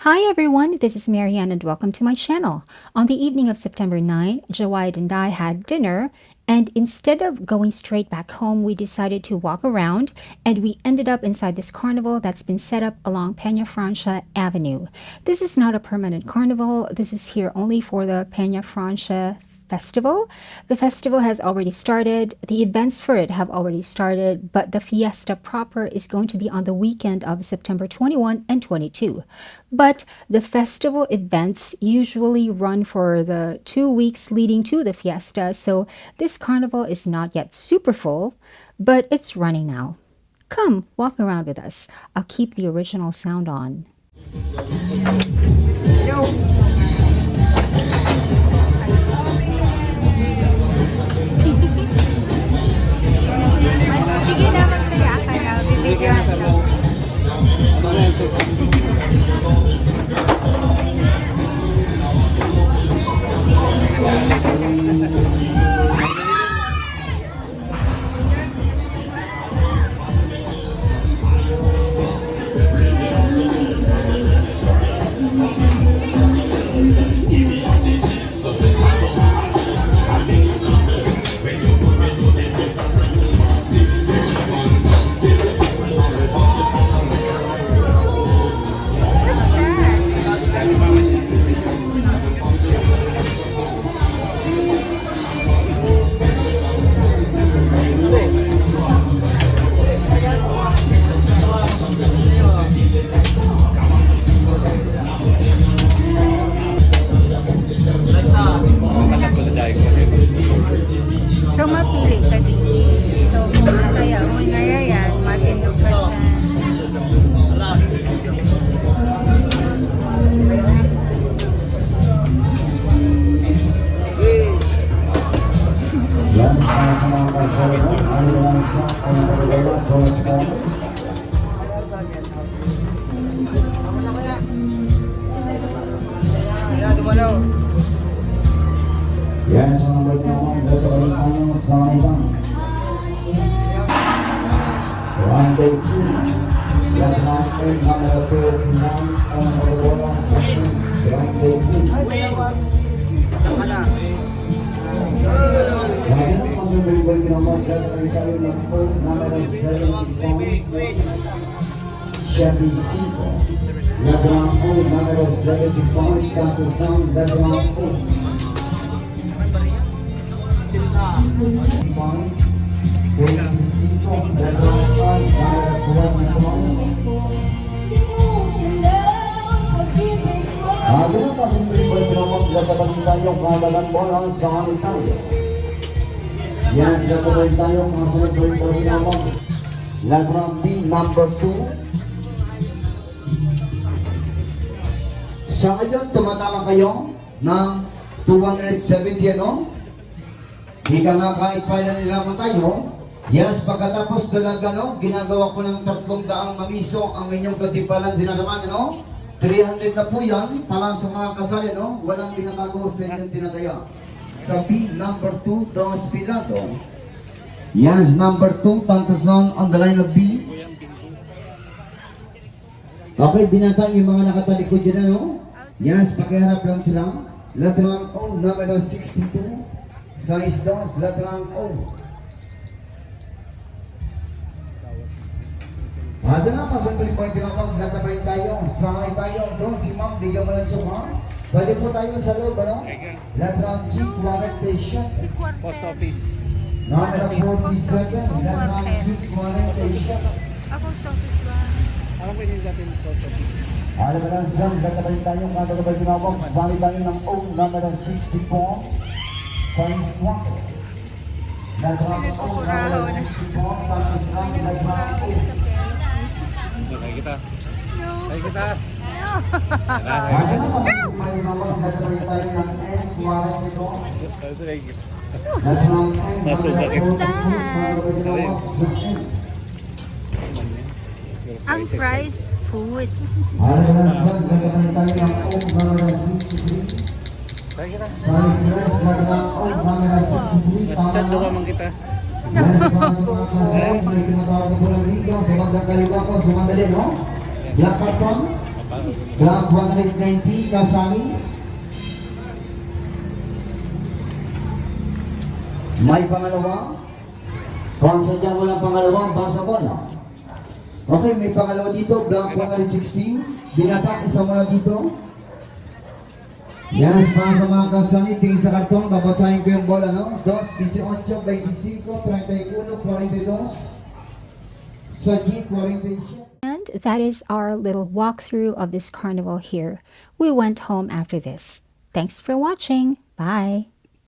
Hi everyone, this is Marianne and welcome to my channel. On the evening of September 9, Jawad and I had dinner, and instead of going straight back home, we decided to walk around, and we ended up inside this carnival that's been set up along Peñafrancia Avenue. This is not a permanent carnival. This is here only for the Peñafrancia Festival. The festival has already started. The events for it have already started, but the fiesta proper is going to be on the weekend of September 21 and 22. But the festival events usually run for the 2 weeks leading to the fiesta, so this carnival is not yet super full, but it's running now. Come, walk around with us. I'll keep the original sound on. Sige na, magkaya ka na. Bibidyohan ka. What's that? So, mapili ka din. So, kung kaya mo ngayon, matindog ka siya. Yan, sa mga kasama, ang lansa ang nagagawa correspondence. Yan, sa mga nagagawa, nagagawa tayo sa ibang. Monday 2, yan ang number 39 ang nagagawa sa Monday 2. Ngayon, masubay ko naman gagawin sa iyo ng code number 75, Chevy Cinco. Gagawin po number 75, Katusang gagawin po. 25, gagawin po, number 25. Ngayon, masubay ko naman gagawin tayo kagalan mo ng sanitario. Yan, sila tuloy tayo, mga sunod tuloy tayo naman. Ladrang B, number 2. Sa ngayon, tumatama kayo ng 270, ano? Hika nga kahit pala nilaman tayo. Yes, pagkatapos talaga, no? Ginagawa ko ng 300 mamiso ang inyong katipalan dinalaman, no? 300 na po yan, pala sa mga kasali, no? Walang binabago sa inyong tinataya. Sa B, number 2, Dos Pilado. Yes, number 2, Tantason on the line of B. Okay, binatang yung mga nakatalikod dyan, ano? Yes, pakiharap lang sila. Ladrang O, number 62. Size dos, Ladrang O. Ada na, pasumpuli po yung tinawag. Latabay tayo, sakay tayo. Doon si ma'am, bigyan mo lang siya, ha? Pwede po tayo sa loob, ano? Ladrang G, Quarantation. Si Post Quartet. office. Number 47, Ladrang G, Quarantation. Ako sa office ba? Alam ko hindi natin post office. Alam mo lang, Sam, latabay tayo. Katabay tinawag. Sali tayo ng O, number 64. Size 1. Ladrang O, number 64. Tapos Sam, Ladrang O. Kaya kita. No. Kaya kita. Ano na masasabay naman, latabay tayo ng N, 42. Ladrang N, Nasugat. number 42. What's Katabay tinawag sa N. Ang price, food. Alam mo lang, Sam, latabay tayo ng O, number 63. Kaya kita. Size 3, ladrang O, number 63. Tama Nagtatlo na. man kita. Yes, para sa mga kasal, may tinatawag na po ng video. Sa magandang kaliwa po, sumandali, no? Black carton. Paano? Block 190, Kasali. May pangalawa? Kung sadya walang pangalawa, basa ko na. Okay, may pangalawa dito, Block 116. Binatak, isa muna dito. Yes, para sa mga kasali, tingin sa karton, babasahin ko yung bola, no? 2, 18, 25, 31, 42, sa G, 47. And that is our little walkthrough of this carnival here. We went home after this. Thanks for watching. Bye.